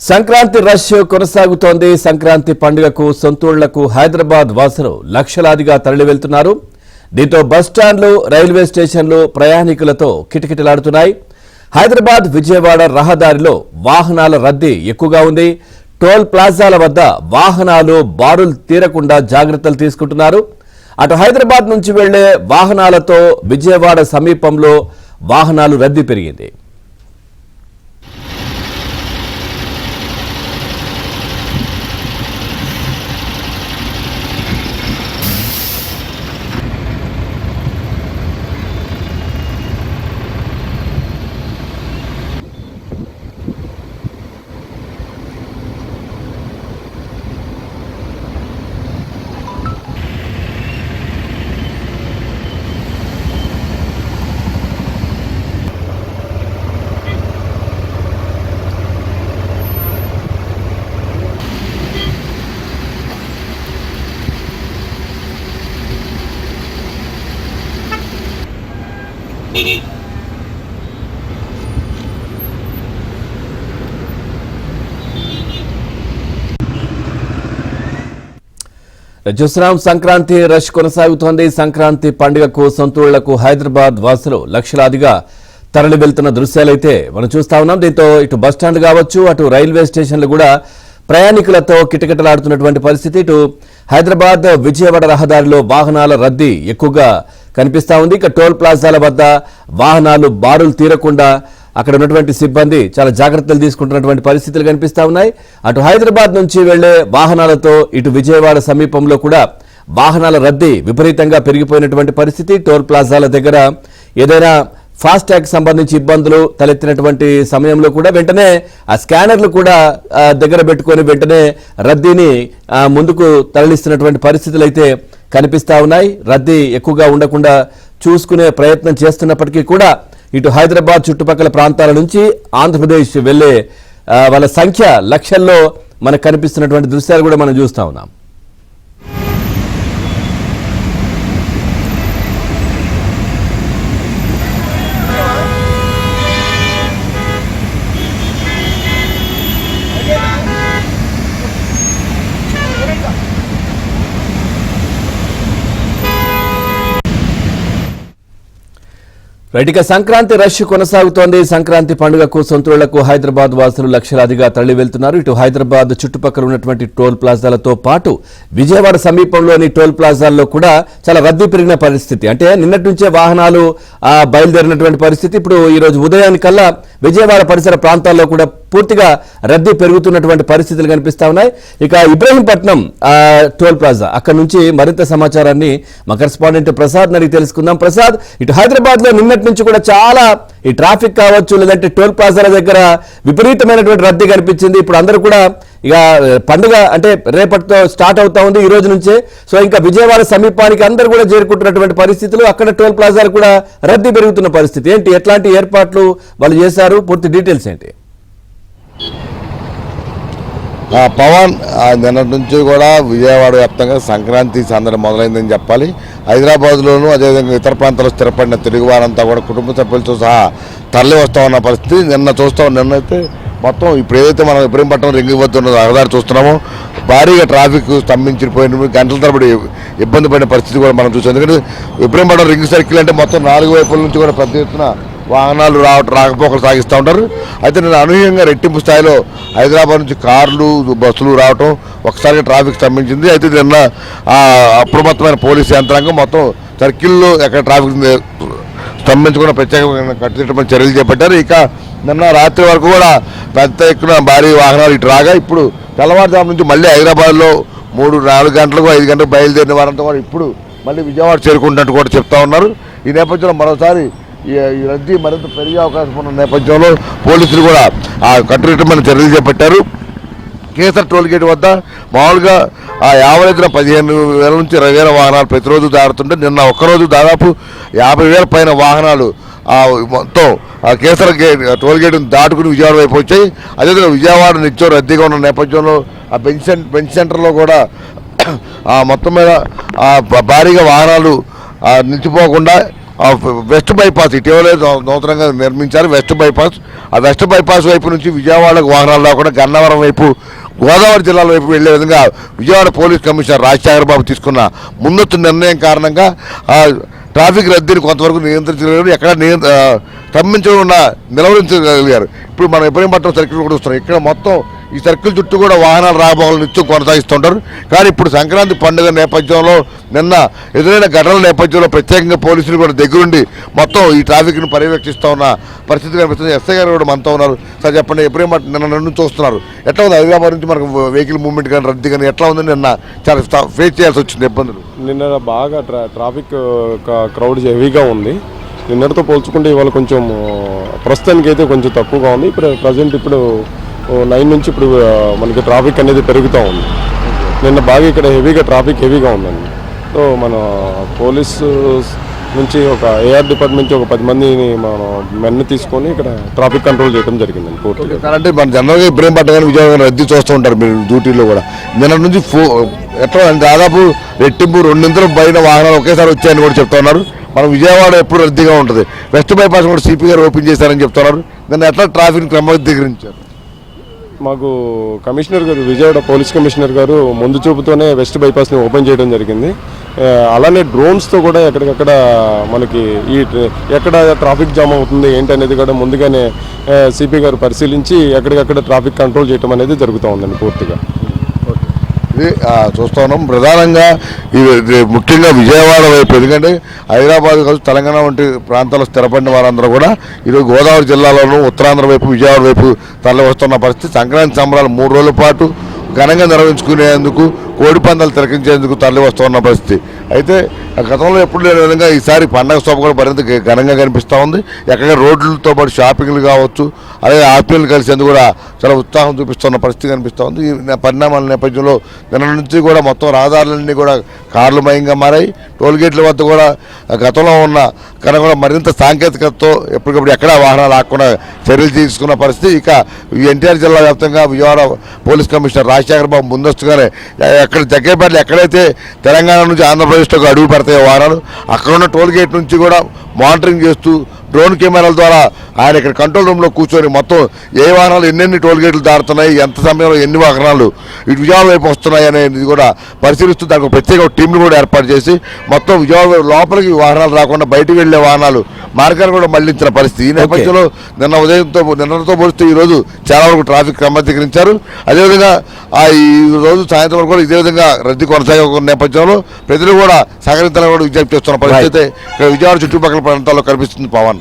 Sankranti rush కొనసాగుతోంది. సంక్రాంతి పండుగకు సొంతూళ్లకు హైదరాబాద్ వాసులు లక్షలాదిగా తరలి వెళ్తున్నారు. దీంతో బస్టాండ్లు, రైల్వే స్టేషన్లు ప్రయాణికులతో కిటకిటలాడుతున్నాయి. హైదరాబాద్ విజయవాడ రహదారిలో వాహనాల రద్దీ ఎక్కువగా ఉంది. టోల్ ప్లాజాల వద్ద వాహనాలు బారులు తీరకుండా జాగ్రత్తలు తీసుకుంటున్నారు. అటు హైదరాబాద్ నుంచి వెళ్లే వాహనాలతో విజయవాడ సమీపంలో వాహనాలు రద్దీ పెరిగింది. చూస్తున్నాం, సంక్రాంతి రష్ కొనసాగుతోంది. సంక్రాంతి పండుగకు సొంతూళ్లకు హైదరాబాద్ వాసులు లక్షలాదిగా తరలి వెళ్తున్న దృశ్యాలైతే మనం చూస్తా ఉన్నాం. దీంతో ఇటు బస్టాండ్ కావచ్చు, అటు రైల్వే స్టేషన్లు కూడా ప్రయాణికులతో కిటకిటలాడుతున్నటువంటి పరిస్థితి. ఇటు హైదరాబాద్ విజయవాడ రహదారిలో వాహనాల రద్దీ ఎక్కువగా కనిపిస్తా ఉంది. ఇక టోల్ ప్లాజాల వద్ద వాహనాలు బారులు తీరకుండా అక్కడ ఉన్నటువంటి సిబ్బంది చాలా జాగ్రత్తలు తీసుకుంటున్నటువంటి పరిస్థితులు కనిపిస్తా ఉన్నాయి. అటు హైదరాబాద్ నుంచి వెళ్లే వాహనాలతో ఇటు విజయవాడ సమీపంలో కూడా వాహనాల రద్దీ విపరీతంగా పెరిగిపోయినటువంటి పరిస్థితి. టోల్ ప్లాజాల దగ్గర ఏదైనా ఫాస్టాగ్ సంబంధించి ఇబ్బందులు తలెత్తినటువంటి సమయంలో కూడా వెంటనే ఆ స్కానర్లు కూడా దగ్గర పెట్టుకొని వెంటనే రద్దీని ముందుకు తరలిస్తున్నటువంటి పరిస్థితులు అయితే కనిపిస్తా ఉన్నాయి. రద్దీ ఎక్కువగా ఉండకుండా చూసుకునే ప్రయత్నం చేస్తున్నప్పటికీ కూడా ఇటు హైదరాబాద్ చుట్టుపక్కల ప్రాంతాల నుంచి ఆంధ్రప్రదేశ్ వెళ్లే వాళ్ళ సంఖ్య లక్షల్లో మనకు కనిపిస్తున్నటువంటి దృశ్యాలు కూడా మనం చూస్తా ఉన్నాం. రైట్, సంక్రాంతి రష్ కొనసాగుతోంది. సంక్రాంతి పండుగకు సొంతూళ్లకు హైదరాబాద్ వాసులు లక్షలాదిగా తరలి వెళ్తున్నారు. ఇటు హైదరాబాద్ చుట్టుపక్కల ఉన్నటువంటి టోల్ ప్లాజాలతో పాటు విజయవాడ సమీపంలోని టోల్ ప్లాజాల్లో కూడా చాలా రద్దీ పెరిగిన పరిస్థితి. అంటే నిన్నటి నుంచే వాహనాలు బయలుదేరినటువంటి పరిస్థితి. ఇప్పుడు ఈ రోజు ఉదయానికల్లా విజయవాడ పరిసర ప్రాంతాల్లో కూడా పూర్తిగా రద్దీ పెరుగుతున్నటువంటి పరిస్థితులు కనిపిస్తా ఉన్నాయి. ఇక ఇబ్రహీంపట్నం టోల్ ప్లాజా అక్కడ నుంచి మరింత సమాచారాన్ని మా కరెస్పాండెంట్ ప్రసాద్ అడిగి తెలుసుకుందాం. ప్రసాద్, ఇటు హైదరాబాద్ లో నిన్నటి నుంచి కూడా చాలా ఈ ట్రాఫిక్ కావచ్చు, లేదంటే టోల్ ప్లాజాల దగ్గర విపరీతమైనటువంటి రద్దీ కనిపించింది. ఇప్పుడు అందరూ కూడా ఇక పండుగ అంటే రేపటితో స్టార్ట్ అవుతా ఉంది, ఈ రోజు నుంచే. సో ఇంకా విజయవాడ సమీపానికి అందరూ కూడా చేరుకుంటున్నటువంటి పరిస్థితులు, అక్కడ టోల్ ప్లాజాలు కూడా రద్దీ పెరుగుతున్న పరిస్థితి. ఏంటి, ఎట్లాంటి ఏర్పాట్లు వాళ్ళు చేశారు, పూర్తి డీటెయిల్స్ ఏంటి? పవన్, నిన్నటి నుంచి కూడా విజయవాడ వ్యాప్తంగా సంక్రాంతి సందడి మొదలైందని చెప్పాలి. హైదరాబాద్లోనూ అదేవిధంగా ఇతర ప్రాంతాల్లో స్థిరపడిన తెలుగు వారంతా కూడా కుటుంబ సభ్యులతో సహా తరలి వస్తూ ఉన్న పరిస్థితి నిన్నైతే మొత్తం ఇప్పుడు ఏదైతే మనం ఇబ్రహీంపట్నం రింగ్ వద్ద ఉన్న రహదారి చూస్తున్నామో భారీగా ట్రాఫిక్ స్తంభించిపోయిన గంటల తరబడి ఇబ్బంది పడిన పరిస్థితి కూడా మనం చూసాం. ఎందుకంటే ఇబ్రహీంపట్నం రింగ్ సర్కిల్ అంటే మొత్తం 4 వైపుల నుంచి కూడా పెద్ద ఎత్తున వాహనాలు రాకపోకలు సాగిస్తూ ఉంటారు. అయితే నేను అనూహ్యంగా రెట్టింపు స్థాయిలో హైదరాబాద్ నుంచి కార్లు, బస్సులు రావటం ఒకసారిగా ట్రాఫిక్ స్తంభించింది. అయితే నిన్న అప్రమత్తమైన పోలీసు యంత్రాంగం మొత్తం సర్కిల్లో ఎక్కడ ట్రాఫిక్ స్తంభించకుండా ప్రత్యేకంగా కట్టుదిట్టమైన చర్యలు చేపట్టారు. ఇక నిన్న రాత్రి వరకు కూడా పెద్ద ఎత్తున భారీ వాహనాలు ఇటు రాగా ఇప్పుడు తెల్లవారుజాము నుంచి మళ్ళీ హైదరాబాద్లో 3-4 గంటలకు 5 గంటలకు బయలుదేరిన వారంతా కూడా ఇప్పుడు మళ్ళీ విజయవాడ చేరుకుంటున్నట్టు కూడా చెప్తా ఉన్నారు. ఈ నేపథ్యంలో మరోసారి ఈ రద్దీ మరింత పెరిగే అవకాశం ఉన్న నేపథ్యంలో పోలీసులు కూడా కట్టుదిట్టమైన చర్యలు చేపట్టారు. కేసర్ టోల్గేట్ వద్ద మామూలుగా యావరేజ్న 15,000 నుంచి 20,000 వాహనాలు ప్రతిరోజు దాడుతుంటే నిన్న ఒక్కరోజు దాదాపు 50,000 పైన వాహనాలు మొత్తం కేసర్ టోల్గేట్ దాటుకుని విజయవాడ వైపు వచ్చాయి. అదేవిధంగా విజయవాడ నిత్యం రద్దీగా ఉన్న నేపథ్యంలో ఆ బెంచ్ సెంటర్లో కూడా మొత్తం మీద భారీగా వాహనాలు నిలిచిపోకుండా వెస్ట్ బైపాస్ ఇటీవలే నూతనంగా నిర్మించారు వెస్ట్ బైపాస్. ఆ వెస్ట్ బైపాస్ వైపు నుంచి విజయవాడకు వాహనాలు రాకుండా గన్నవరం వైపు గోదావరి జిల్లాల వైపు వెళ్లే విధంగా విజయవాడ పోలీస్ కమిషనర్ రాజశేఖర బాబు తీసుకున్న ముందస్తు నిర్ణయం కారణంగా ట్రాఫిక్ రద్దీని కొంతవరకు నియంత్రించగలిగారు. ఎక్కడ స్తంభించకుండా నిలవరించగలిగారు. ఇప్పుడు మనం ఇబ్రహీంపట్నం సర్కిల్ కూడా వస్తున్నాం. ఇక్కడ మొత్తం ఈ సర్కిల్ చుట్టూ కూడా వాహనాల రాబోకలు నిత్యం కొనసాగిస్తుంటారు. కానీ ఇప్పుడు సంక్రాంతి పండుగ నేపథ్యంలో నిన్న ఎదురైన ఘటనల నేపథ్యంలో ప్రత్యేకంగా పోలీసులు కూడా దగ్గరుండి మొత్తం ఈ ట్రాఫిక్ను పర్యవేక్షిస్తూ ఉన్న పరిస్థితి కనిపిస్తుంది. ఎస్ఐ గారు కూడా మనతో ఉన్నారు. సార్ చెప్పండి, ఇబ్రహీంపట్నం నిన్న నుండి చూస్తున్నారు, ఎట్లా ఉంది హైదరాబాద్ నుంచి మనకు వెహికల్ మూవ్మెంట్ కానీ రద్దీ కానీ ఎట్లా ఉంది? నిన్న చాలా ఫేస్ చేయాల్సి వచ్చింది ఇబ్బందులు. నిన్న బాగా ట్రాఫిక్ క్రౌడ్ హెవీగా ఉంది. నిన్నటితో పోల్చుకుంటే ఇవాళ కొంచెం ప్రస్తుతానికి అయితే కొంచెం తక్కువగా ఉంది. ప్రజెంట్ ఇప్పుడు 9 నుంచి ఇప్పుడు మనకి ట్రాఫిక్ అనేది పెరుగుతూ ఉంది. నిన్న బాగా ఇక్కడ ట్రాఫిక్ హెవీగా ఉందండి. సో మన పోలీసు నుంచి ఒక ఏఆర్ డిపార్ట్మెంట్ నుంచి ఒక 10 మందిని మనం మెన్ని తీసుకొని ఇక్కడ ట్రాఫిక్ కంట్రోల్ చేయడం జరిగిందండి పూర్తిగా. అంటే మన జనరల్గా ఇబ్రహీంపట్నం కానీ విజయవాడ రద్దీ చూస్తూ ఉంటారు మీరు డ్యూటీలో కూడా. నిన్న నుంచి ఎట్లా దాదాపు రెట్టింపు 2 పైన వాహనాలు ఒకేసారి వచ్చాయని కూడా చెప్తా ఉన్నారు. మనం విజయవాడ ఎప్పుడు రద్దీగా ఉంటుంది. వెస్ట్ బైపాస్ కూడా సిపి గారు ఓపెన్ చేశారని చెప్తున్నారు. దాన్ని ఎట్లా ట్రాఫిక్ క్రమబద్ధీకరించారు? మాకు కమిషనర్ గారు, విజయవాడ పోలీస్ కమిషనర్ గారు ముందు చూపుతోనే వెస్ట్ బైపాస్ని ఓపెన్ చేయడం జరిగింది. అలానే డ్రోన్స్తో కూడా ఎక్కడికక్కడ మనకి ఎక్కడ ట్రాఫిక్ జామ్ అవుతుంది ఏంటి అనేది కూడా ముందుగానే సిపి గారు పరిశీలించి ఎక్కడికక్కడ ట్రాఫిక్ కంట్రోల్ చేయడం అనేది జరుగుతూ ఉందండి పూర్తిగా. ఇది చూస్తూ ఉన్నాం. ప్రధానంగా ఇది ముఖ్యంగా విజయవాడ వైపు, ఎందుకంటే హైదరాబాద్ కాదు తెలంగాణ వంటి ప్రాంతాల్లో స్థిరపడిన వారందరూ కూడా ఈరోజు గోదావరి జిల్లాలోనూ ఉత్తరాంధ్ర వైపు విజయవాడ వైపు తరలి వస్తున్న పరిస్థితి. సంక్రాంతి సంబరాలు 3 రోజుల పాటు ఘనంగా నిర్వహించుకునేందుకు కోడిపందాలు తిలకించేందుకు తరలి వస్తున్న పరిస్థితి. అయితే గతంలో ఎప్పుడు లేని విధంగా ఈసారి పండగ శోభ కూడా మరింత ఘనంగా కనిపిస్తూ ఉంది. ఎక్కడ రోడ్లతో పాటు షాపింగ్లు కావచ్చు, అలాగే ఆత్మీయులు కలిసేందుకు కూడా చాలా ఉత్సాహం చూపిస్తున్న పరిస్థితి కనిపిస్తూ ఉంది. ఈ పరిణామాల నేపథ్యంలో నిన్న నుంచి కూడా మొత్తం రహదారులన్నీ కూడా కార్లు మయంగా మారాయి. టోల్గేట్ల వద్ద కూడా గతంలో ఉన్న కనుక కూడా మరింత సాంకేతికతతో ఎప్పటికప్పుడు ఎక్కడా వాహనాలు ఆకుండా చర్యలు తీసుకున్న పరిస్థితి. ఇక ఎన్టీఆర్ జిల్లా వ్యాప్తంగా విజయవాడ పోలీస్ కమిషనర్ రాజశేఖర బాబు ముందస్తుగానే ఎక్కడ జగ్గేపేటలో ఎక్కడైతే తెలంగాణ నుంచి ఆంధ్రప్రదేశ్లోకి అడుగు పెడతాయో వాహనాలు అక్కడ ఉన్న టోల్గేట్ నుంచి కూడా మానిటరింగ్ చేస్తూ డ్రోన్ కెమెరాల ద్వారా ఆయన ఇక్కడ కంట్రోల్ రూమ్లో కూర్చొని మొత్తం ఏ వాహనాలు ఎన్నెన్ని టోల్గేట్లు దాడుతున్నాయి, ఎంత సమయంలో ఎన్ని వాహనాలు ఇటు విజయవాడ వైపు వస్తున్నాయి అనేది కూడా పరిశీలిస్తూ దానికి ఒక ప్రత్యేక టీంను కూడా ఏర్పాటు చేసి మొత్తం విజయవాడ లోపలికి వాహనాలు రాకుండా బయటికి వెళ్లే వాహనాలు మార్గాన్ని కూడా మళ్లించిన పరిస్థితి. ఈ నేపథ్యంలో నిన్నతో పోలిస్తే ఈరోజు చాలా వరకు ట్రాఫిక్ క్రమబద్ధీకరించారు. అదేవిధంగా ఈ రోజు సాయంత్రం వరకు కూడా ఇదే విధంగా రద్దీ కొనసాగే నేపథ్యంలో ప్రజలు కూడా సహకరించాలని కూడా విజ్ఞప్తి చేస్తున్న పరిస్థితి ఇక్కడ విజయవాడ చుట్టుపక్కల ప్రాంతాల్లో కనిపిస్తుంది. పవన్.